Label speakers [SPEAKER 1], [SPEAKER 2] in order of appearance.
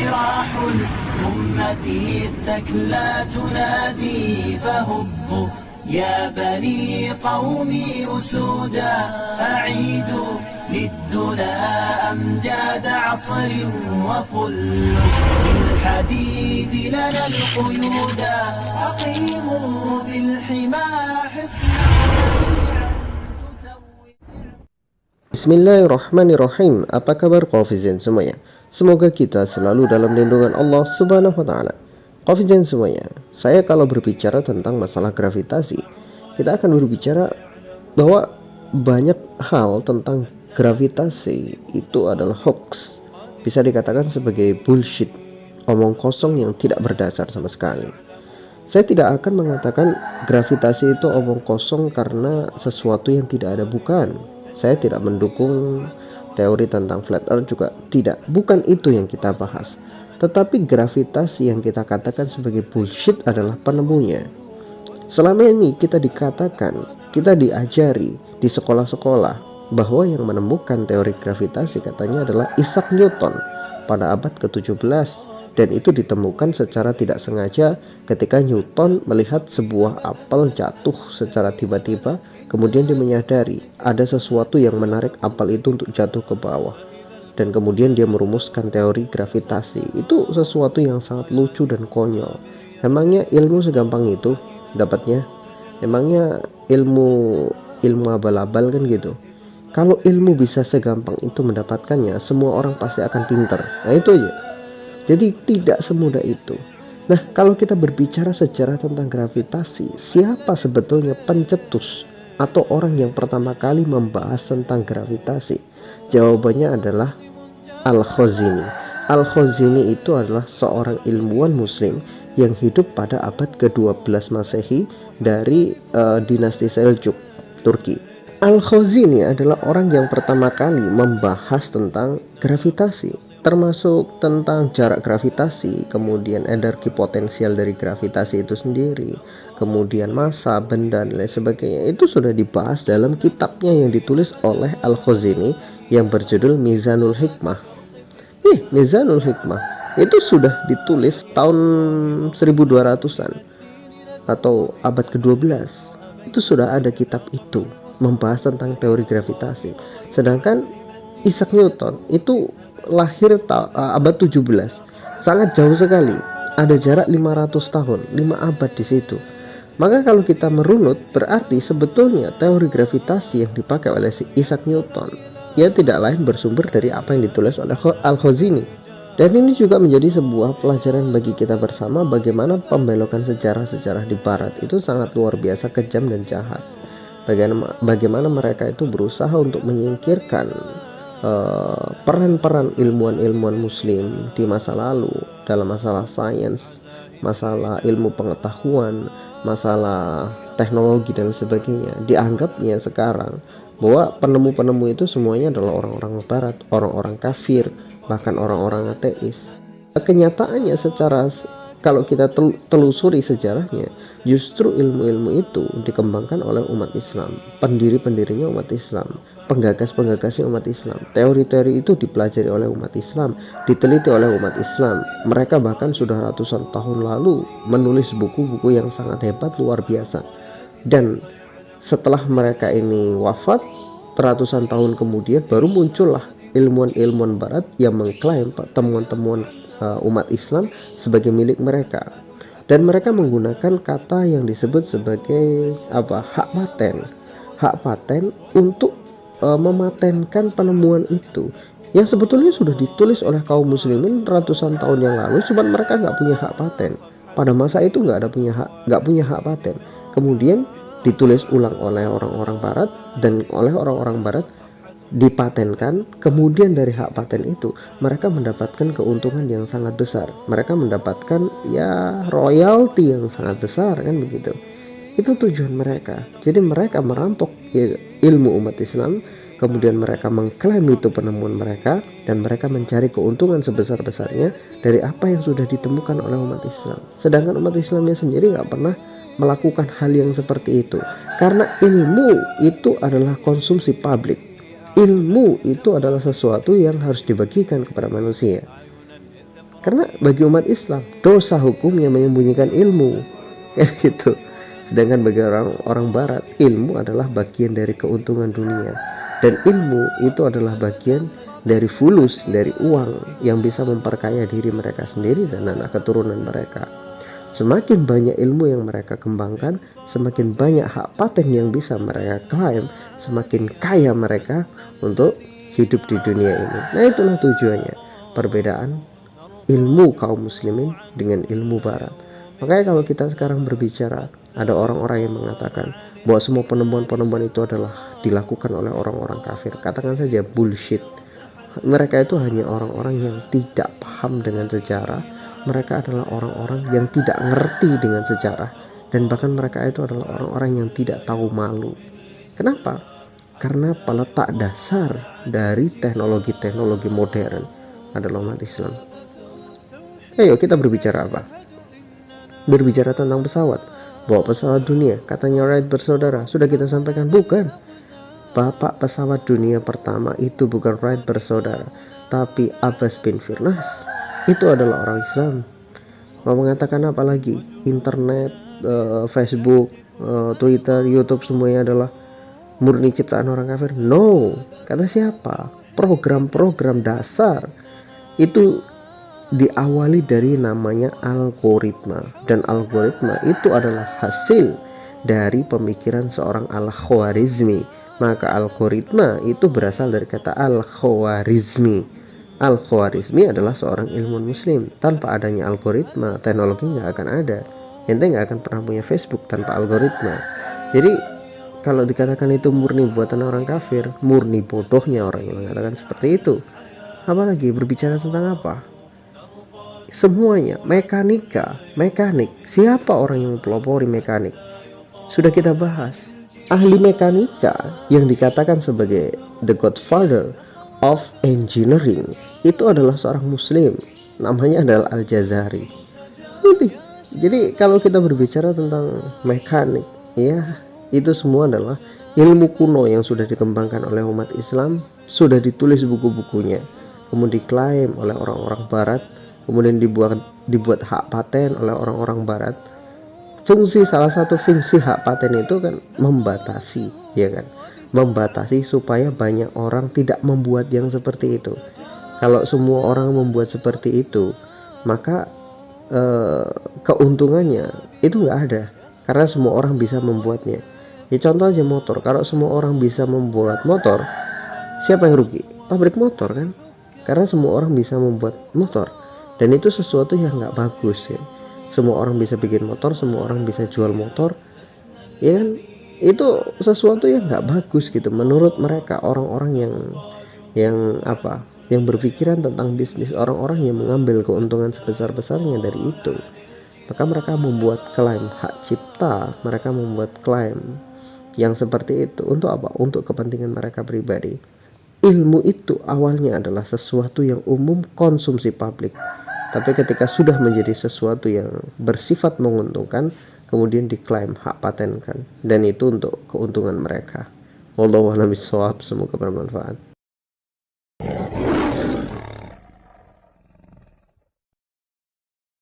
[SPEAKER 1] جراح الأمة الثكلى تنادي فهبوا يا بني قومي أسودا أعيدوا للدنا أمجاد عصر وفل بالحديد لنا القيودا أقيموا بالحمى حصنا
[SPEAKER 2] Bismillahirrahmanirrahim. Apa kabar Qafizin semuanya? Semoga kita selalu dalam lindungan Allah Subhanahu wa taala. Qafizin semuanya, saya kalau berbicara tentang masalah gravitasi, kita akan berbicara bahwa banyak hal tentang gravitasi itu adalah hoax. Bisa dikatakan sebagai bullshit, omong kosong yang tidak berdasar sama sekali. Saya tidak akan mengatakan gravitasi itu omong kosong karena sesuatu yang tidak ada, bukan. Saya tidak mendukung teori tentang flat earth juga tidak. Bukan itu yang kita bahas. Tetapi gravitasi yang kita katakan sebagai bullshit adalah penemunya. Selama ini kita dikatakan, kita diajari di sekolah-sekolah bahwa yang menemukan teori gravitasi katanya adalah Isaac Newton pada abad ke-17. Dan itu ditemukan secara tidak sengaja ketika Newton melihat sebuah apel jatuh secara tiba-tiba. Kemudian dia menyadari ada sesuatu yang menarik apel itu untuk jatuh ke bawah. Dan kemudian dia merumuskan teori gravitasi. Itu sesuatu yang sangat lucu dan konyol. Emangnya ilmu segampang itu dapatnya? Emangnya ilmu abal-abal kan gitu? Kalau ilmu bisa segampang itu mendapatkannya, semua orang pasti akan pintar. Nah itu aja. Jadi tidak semudah itu. Nah kalau kita berbicara sejarah tentang gravitasi, siapa sebetulnya pencetus atau orang yang pertama kali membahas tentang gravitasi? Jawabannya adalah Al-Khazini. Al-Khazini itu adalah seorang ilmuwan muslim yang hidup pada abad ke-12 Masehi dari dinasti Seljuk, Turki. Al-Khazini adalah orang yang pertama kali membahas tentang gravitasi, termasuk tentang jarak gravitasi, kemudian energi potensial dari gravitasi itu sendiri, kemudian massa, benda, dan lain sebagainya. Itu sudah dibahas dalam kitabnya yang ditulis oleh Al-Khazini yang berjudul Mizanul Hikmah. Mizanul Hikmah itu sudah ditulis tahun 1200-an atau abad ke-12. Itu sudah ada kitab itu membahas tentang teori gravitasi. Sedangkan Isaac Newton itu lahir abad 17. Sangat jauh sekali. Ada jarak 500 tahun, 5 abad di situ. Maka kalau kita merunut, berarti sebetulnya teori gravitasi yang dipakai oleh Isaac Newton ya tidak lain bersumber dari apa yang ditulis oleh Al-Khazini. Dan ini juga menjadi sebuah pelajaran bagi kita bersama bagaimana pembelokan sejarah-sejarah di barat itu sangat luar biasa kejam dan jahat. Bagaimana mereka itu berusaha untuk menyingkirkan peran-peran ilmuwan-ilmuwan muslim di masa lalu dalam masalah sains, masalah ilmu pengetahuan, masalah teknologi dan sebagainya. Dianggapnya sekarang bahwa penemu-penemu itu semuanya adalah orang-orang barat, orang-orang kafir, bahkan orang-orang ateis. Kenyataannya secara kalau kita telusuri sejarahnya, justru ilmu-ilmu itu dikembangkan oleh umat Islam, pendiri-pendirinya umat Islam, penggagas-penggagasnya umat Islam. Teori-teori itu dipelajari oleh umat Islam, diteliti oleh umat Islam. Mereka bahkan sudah ratusan tahun lalu menulis buku-buku yang sangat hebat, luar biasa. Dan setelah mereka ini wafat, ratusan tahun kemudian baru muncullah ilmuwan-ilmuwan barat yang mengklaim temuan-temuan umat Islam sebagai milik mereka. Dan mereka menggunakan kata yang disebut sebagai hak paten untuk mematenkan penemuan itu yang sebetulnya sudah ditulis oleh kaum muslimin ratusan tahun yang lalu, cuman mereka nggak punya hak paten. Pada masa itu nggak punya hak paten. Kemudian ditulis ulang oleh orang-orang barat, dan oleh orang-orang barat dipatenkan. Kemudian dari hak paten itu mereka mendapatkan keuntungan yang sangat besar. Mereka mendapatkan ya royalti yang sangat besar, kan begitu. Itu tujuan mereka. Jadi mereka merampok ilmu umat Islam, kemudian mereka mengklaim itu penemuan mereka, dan mereka mencari keuntungan sebesar-besarnya dari apa yang sudah ditemukan oleh umat Islam. Sedangkan umat Islamnya sendiri nggak pernah melakukan hal yang seperti itu, karena ilmu itu adalah konsumsi publik. Ilmu itu adalah sesuatu yang harus dibagikan kepada manusia. Karena bagi umat Islam dosa hukumnya menyembunyikan ilmu, kayak gitu. Sedangkan bagi orang barat, ilmu adalah bagian dari keuntungan dunia, dan ilmu itu adalah bagian dari fulus, dari uang yang bisa memperkaya diri mereka sendiri dan anak keturunan mereka. Semakin banyak ilmu yang mereka kembangkan, semakin banyak hak paten yang bisa mereka klaim, semakin kaya mereka untuk hidup di dunia ini. Nah, itulah tujuannya, perbedaan ilmu kaum muslimin dengan ilmu barat. Makanya kalau kita sekarang berbicara, ada orang-orang yang mengatakan bahwa semua penemuan-penemuan itu adalah dilakukan oleh orang-orang kafir. Katakan saja bullshit. Mereka itu hanya orang-orang yang tidak paham dengan sejarah. Mereka adalah orang-orang yang tidak ngerti dengan sejarah, dan bahkan mereka itu adalah orang-orang yang tidak tahu malu. Kenapa? Karena peletak dasar dari teknologi-teknologi modern adalah umat Islam. Ayo kita berbicara apa? Berbicara tentang pesawat. Bawa pesawat dunia, katanya Wright bersaudara. Sudah kita sampaikan, bukan. Bapak pesawat dunia pertama itu bukan Wright bersaudara, tapi Abbas bin Firnas. Itu adalah orang Islam. Mau mengatakan apa lagi? Internet, Facebook, Twitter, YouTube, semuanya adalah murni ciptaan orang kafir? No. Kata siapa? Program-program dasar itu diawali dari namanya algoritma, dan algoritma itu adalah hasil dari pemikiran seorang Al-Khwarizmi. Maka algoritma itu berasal dari kata Al-Khwarizmi. Al-Khwarizmi adalah seorang ilmuwan muslim. Tanpa adanya algoritma, teknologi nggak akan ada. Ente nggak akan pernah punya Facebook tanpa algoritma. Jadi kalau dikatakan itu murni buatan orang kafir, murni bodohnya orang yang mengatakan seperti itu. Apalagi berbicara tentang apa? Semuanya mekanik. Siapa orang yang mempelopori mekanik? Sudah kita bahas. Ahli mekanika yang dikatakan sebagai the godfather of engineering itu adalah seorang muslim, namanya adalah Al-Jazari. Jadi kalau kita berbicara tentang mekanik, ya itu semua adalah ilmu kuno yang sudah dikembangkan oleh umat Islam, sudah ditulis buku-bukunya, kemudian diklaim oleh orang-orang barat, kemudian dibuat hak paten oleh orang-orang barat. Salah satu fungsi hak paten itu kan membatasi, ya kan? Membatasi supaya banyak orang tidak membuat yang seperti itu. Kalau semua orang membuat seperti itu, maka keuntungannya itu nggak ada, karena semua orang bisa membuatnya. Ya contoh aja motor, kalau semua orang bisa membuat motor, siapa yang rugi? Pabrik motor kan, karena semua orang bisa membuat motor, dan itu sesuatu yang nggak bagus ya. Semua orang bisa bikin motor, semua orang bisa jual motor, ya kan? Itu sesuatu yang nggak bagus gitu menurut mereka, orang-orang yang berpikiran tentang bisnis, orang-orang yang mengambil keuntungan sebesar-besarnya dari itu. Maka mereka membuat klaim hak cipta, mereka membuat klaim yang seperti itu untuk apa? Untuk kepentingan mereka pribadi. Ilmu itu awalnya adalah sesuatu yang umum konsumsi publik, tapi ketika sudah menjadi sesuatu yang bersifat menguntungkan, kemudian diklaim hak patenkan, dan itu untuk keuntungan mereka. Wallahu a'lam bishawab. Semoga bermanfaat.